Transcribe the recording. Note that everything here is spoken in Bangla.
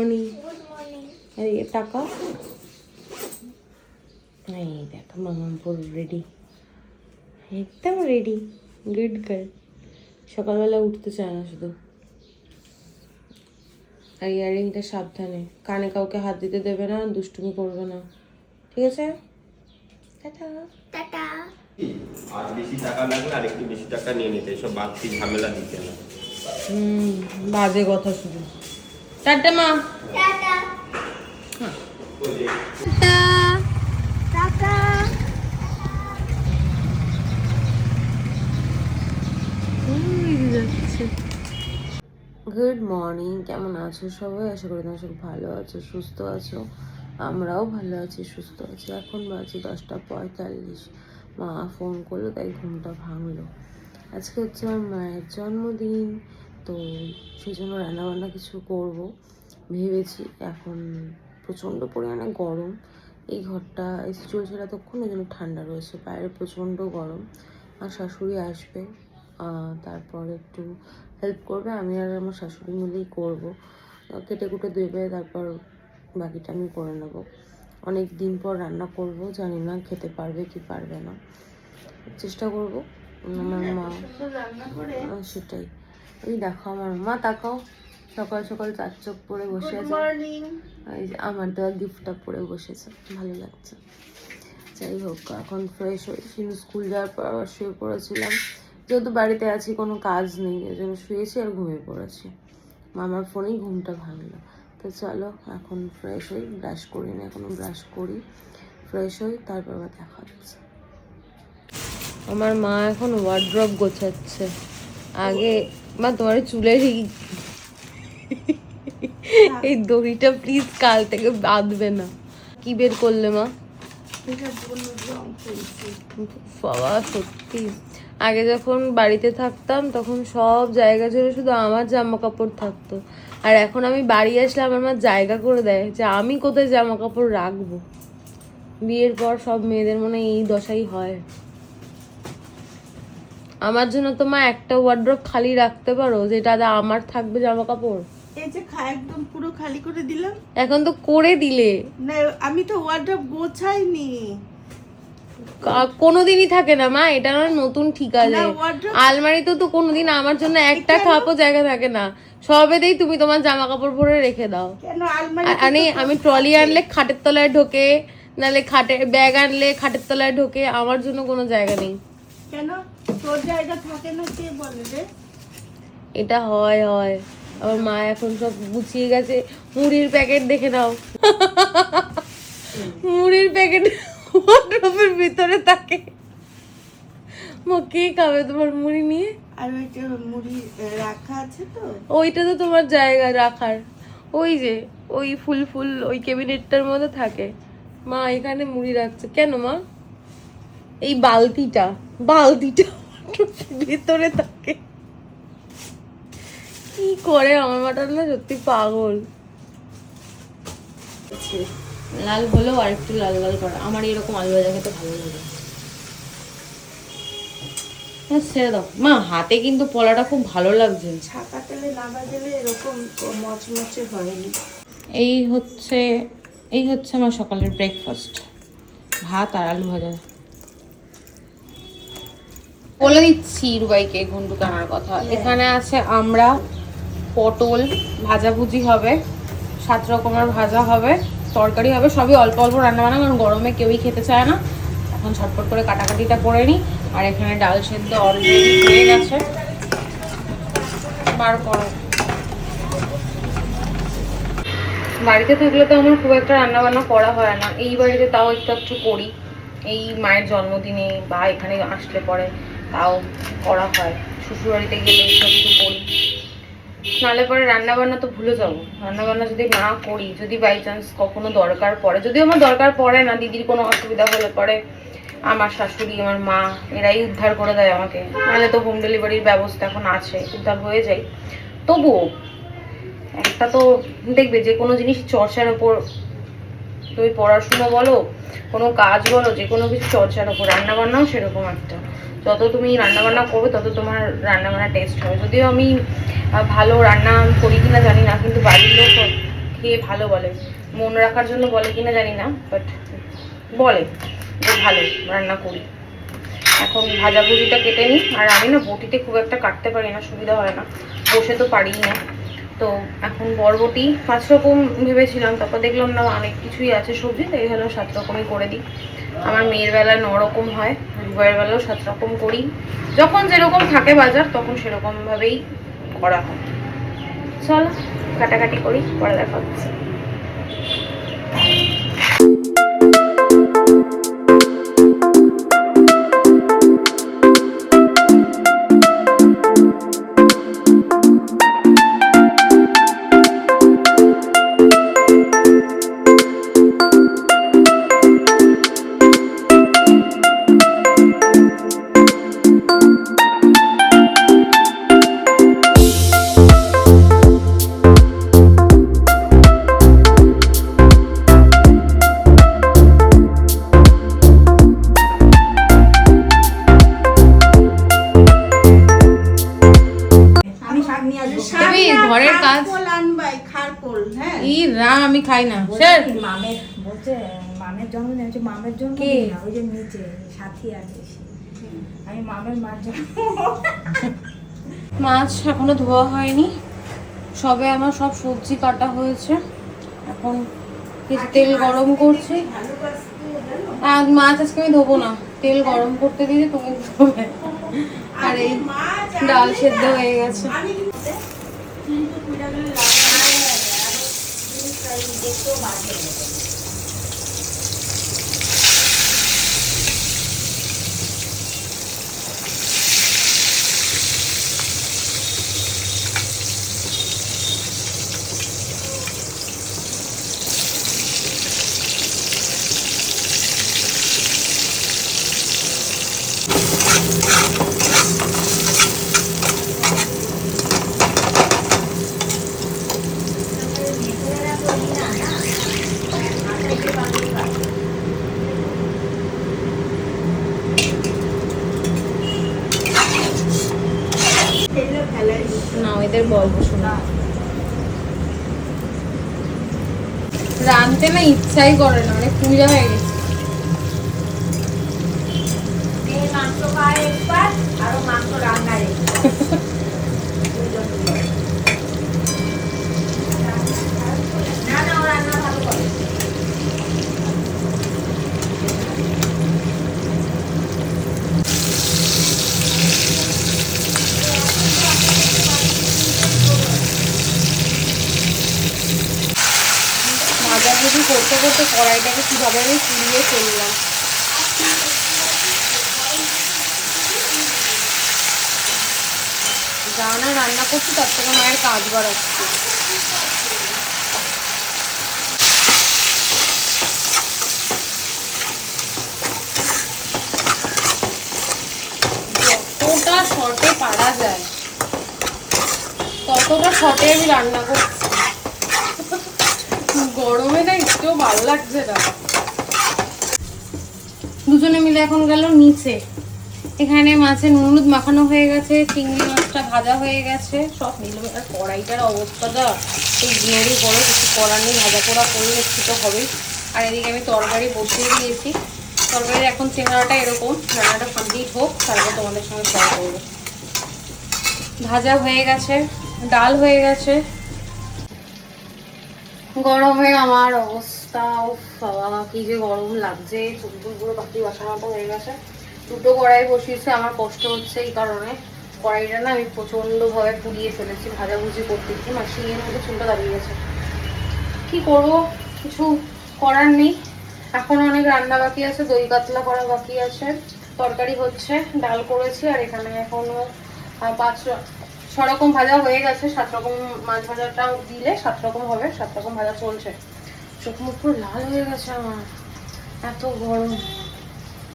মর্নিং। এই টাকা এই দেখ মামা পুরো রেডি, একদম রেডি, গুড গার্ল। সকালবেলা উঠতে চায় না শুধু। আর ইয়ারিংটা সাবধানে, কানে কাউকে হাত দিতে দেবে না, দুষ্টুমি করবে না, ঠিক আছে? Tata tata. আর বেশি টাকা লাগলে আর একটু বেশি টাকা নিয়ে নিতে, এসব বাড়তি ঝামেলা দিতে না। বাজে কথা শুধু। টাটা মা। Tata tata. গুড মর্নিং, কেমন আছো সবাই? আশা করি তোমরা সব ভালো আছো, সুস্থ আছো। আমরাও ভালো আছি, সুস্থ আছি। এখন বাজে 10:45। মা ফোন করলো, তাই ঘুমটা ভাঙলো। আজকে হচ্ছে আমার মায়ের জন্মদিন, তো সেই জন্য রান্নাবান্না কিছু করব ভেবেছি। এখন প্রচণ্ড পরিমাণে গরম, এই ঘরটা এসি চলছে ততক্ষণ, ওই জন্য ঠান্ডা রয়েছে, বাইরে প্রচণ্ড গরম। আর শাশুড়ি আসবে, তারপর একটু হেল্প করবে, আমি আর আমার শাশুড়ি মিলেই করবো। কেটে কুটে দেবে, তারপর বাকিটা আমি করে নেব। অনেক দিন পর রান্না করব, জানি না খেতে পারবে কি পারবে না, চেষ্টা করব। আমার মা সেটাই। এই দেখো আমার মা, তাকাও, সকাল সকাল চার চোখ পরে বসে আছে, এই যে আমার দেওয়া গিফটটা পরে বসেছে, ভালো লাগছে। যাই হোক, এখন ফ্রেশ হয়ে স্কুল যাওয়ার পর আবার শুয়ে পড়েছিলাম, যেহেতু বাড়িতে আছি কোনো কাজ নেই, ওই জন্য শুয়েছি আর ঘুমিয়ে পড়েছি। মামার ফোনেই ঘুমটা ভাঙলো। তো চলো এখন ফ্রেশ হই, ব্রাশ করি না এখনো, ব্রাশ করি, ফ্রেশ হই, তারপর আবার দেখা হচ্ছে। আমার মা এখন ওয়ার্ড্রপ গোছাচ্ছে। আগে মা তোমার চুলের এই দড়িটা প্লিজ কাল থেকে বাঁধবে না। কি বের করলে মা? বাবা সত্যি, আগে যখন বাড়িতে থাকতাম তখন সব জায়গা জুড়ে শুধু আমার জামা কাপড় থাকতো, আর এখন আমি বাড়ি আসলে আমার মা জায়গা করে দেয় যে আমি কোথায় জামা কাপড় রাখবো। বিয়ের পর সব মেয়েদের মনে এই দশাই হয়। আমার জন্য তো মা একটা ওয়ার্ড্রপ খালি রাখতে পারো, যেটা আমার থাকবে জামা কাপড়। এই যে একদম পুরো খালি করে দিলাম। এখন তো করে দিলে না, আমি তো ওয়ার্ড্রপ গোছাইনি। কোনোদিনই থাকে না মা, এটা না নতুন ঠিক আছে। আলমারিতে তো কোনোদিন আমার জন্য একটা কাপড় জায়গা থাকে না, সবেতেই তুমি তোমার জামা কাপড় পরে রেখে দাও। কেন আলমারি? আমি ট্রলি আনলে খাটের তলায় ঢোকে, নালে খাটে ব্যাগ আনলে খাটের তলায় ঢোকে, আমার জন্য কোনো জায়গা নেই। কেন তোর জায়গা থাকে না কে বলে রে? এটা হয় হয়, আমার মা এখন সব গুছিয়ে গেছে। মুড়ির প্যাকেট দেখে নাও, মুড়ির প্যাকেট ওয়ার্ড্রপের ভিতরে থাকে। মা কে খাবে তোমার মুড়ি নিয়ে? আর ওইটা মুড়ি রাখা আছে তো, ওইটা তো তোমার জায়গা রাখার, ওই যে ওই ফুল ফুল ওই ক্যাবিনেটটার মধ্যে থাকে। মা এখানে মুড়ি রাখছে কেন মা? এই বালতিটা ভিতরে থাকে। কি করে আমার মাটা না, সত্যি পাগল। লাল হলেও আর একটু লাল লাল করা, আমার এরকম আলু ভাজা খেতে ভালো লাগে। ছেড়ে দাও মা, হাতে কিন্তু পলাটা খুব ভালো লাগছে। ছাকা তেলে না ভাজলে এরকম মচমচে হয়নি। এই হচ্ছে আমার সকালের ব্রেকফাস্ট, ভাত আর আলু ভাজা। বলে দিচ্ছি রুবাইকে ঘন্টু আনার কথা। এখানে আছে আমরা, পটল ভাজাভুজি হবে, 7 রকমের ভাজা হবে, তরকারি হবে, সবই অল্প অল্প রান্না বান্না, কারণ গরমে কেউই খেতে চায় না। এখন ছটপট করে কাটাকাটিটা করে নিই। আর এখানে ডাল সেদ্ধ অলরেডি হয়ে গেছে, বার করো। বাড়িতে থাকলে তো আমার খুব একটা রান্না বান্না করা হয় না, এই বাড়িতে তাও একটু একটু করি। এই মায়ের জন্মদিনে বা এখানে আসলে পরে তাও করা হয়, শ্বশুরবাড়িতে গেলে একটু করি, নাহলে পরে রান্না বান্না তো ভুলে যাবো। রান্না বান্না যদি না করি, যদি বাই চান্স কখনো দরকার পড়ে, যদিও আমার দরকার পড়ে না, দিদির কোনো অসুবিধা হলে পরে আমার শাশুড়ি আমার মা এরাই উদ্ধার করে দেয় আমাকে, নাহলে তো হোম ডেলিভারির ব্যবস্থা এখন আছে, উদ্ধার হয়ে যায়। তবুও একটা তো দেখবে, যে কোনো জিনিস চর্চার ওপর, তুমি পড়াশুনো বলো, কোনো কাজ বলো, যে কোনো কিছু চর্চার ওপর, রান্নাবান্নাও সেরকম একটা। যত তুমি রান্নাবান্না করবে তত তোমার রান্নাবান্না টেস্ট হবে। যদিও আমি ভালো রান্না করি কিনা জানি না, কিন্তু বাড়ির লোক খেয়ে ভালো বলে, মন রাখার জন্য বলে কিনা জানি না, বাট বলে যে ভালো রান্না করি। এখন ভাজাভুজিটা কেটে নিই, আর আমি না বটিতে খুব একটা কাটতে পারি না, সুবিধা হয় না, বসে তো পারি না। তো এখন বরবটি 5 রকম ভেবেছিলাম, তারপর দেখলাম না অনেক কিছুই আছে সবজি, তাই হলো 7 রকমই করে দিই। আমার মেয়ের বেলা 9 রকম হয়, রুবাইয়ের বেলাও 7 রকম করি, যখন যেরকম থাকে বাজার তখন সেরকমভাবেই করা হয়। চলো কাটাকাটি করি, পরে দেখা হচ্ছে। আমি শাক নিয়ে আসবো। তুমি ঘরের কাজ আনবাই খারকোল, হ্যাঁ। ই রাম, আমি খাই না স্যার। মামের বলছে, মামের জন্মদিন হচ্ছে, মামের জন্য কে? না, ওই যে নিচে সাথী আছে সে। আমি মামের মার জন্য মাছ এখনো ধোয়া হয়নি, সবে আমার সব সবজি কাটা হয়েছে। এখন কিছু তেল গরম করছি। আর মাছ আজকে আমি ধোবো না, তেল গরম করতে দিয়ে তুমি ধোবে। আর এই ডাল সেদ্ধ হয়ে গেছে। না এদের গল্প শোনা রাঁধতে না ইচ্ছাই করে না, অনেক পূজা হয়ে গেছে। মাংস খায় একবার, আরো মাংস রান্নার একবার। না না, ও রান্না ভালো করে। ভাজাভুজি করতে করতে কড়াইটাকে কিভাবে আমি পুড়িয়ে ফেললাম। যা না রান্না করছি তার থেকে মায়ের কাজ বাড়াচ্ছে। যতটা শর্টে পারা যায় ততটা শর্টে আমি রান্না করছি। গরমে না একটু ভালো লাগছে না। দুজনে মিলে এখন গেল নিচে। এখানে মাছে নুন হলুদ মাখানো হয়ে গেছে, চিংড়ি মাছটা ভাজা হয়ে গেছে, সব নিল। আর কড়াইটার অবস্থাটা এই নেড়ে করে কিছু করার নেই, ভাজা পোড়া করলে একটু তো হবেই। আর এদিকে আমি তরকারি বসিয়ে দিয়েছি। তরকারির এখন চেহারাটা এরকম, রান্নাটা কমপ্লিট হোক তারপর তোমাদের সঙ্গে শেয়ার করবো। ভাজা হয়ে গেছে, ডাল হয়ে গেছে। গরমে আমার অবস্থা, বাবা কি যে গরম লাগছে, চুলটুল পুরো পাখি বাসার মতো হয়ে গেছে। দুটো কড়াই বসিয়েছে, আমার কষ্ট হচ্ছে এই কারণে কড়াইটা না আমি প্রচণ্ডভাবে পুড়িয়ে ফেলেছি ভাজাভুজি করতে গিয়ে। মাসির মধ্যে চুলটা দাঁড়িয়ে গেছে, কি করব, কিছু করার নেই। এখন অনেক রান্না বাকি আছে, দই কাতলা করা বাকি আছে, তরকারি হচ্ছে, ডাল করেছি, আর এখানে এখনো 5-6 রকম ভাজা হয়ে গেছে। 7 রকম মাছ ভাজাটাও দিলে 7 রকম হবে, 7 রকম ভাজা চলছে। চোখ মুখ পুরো লাল হয়ে গেছে আমার, এত গরম।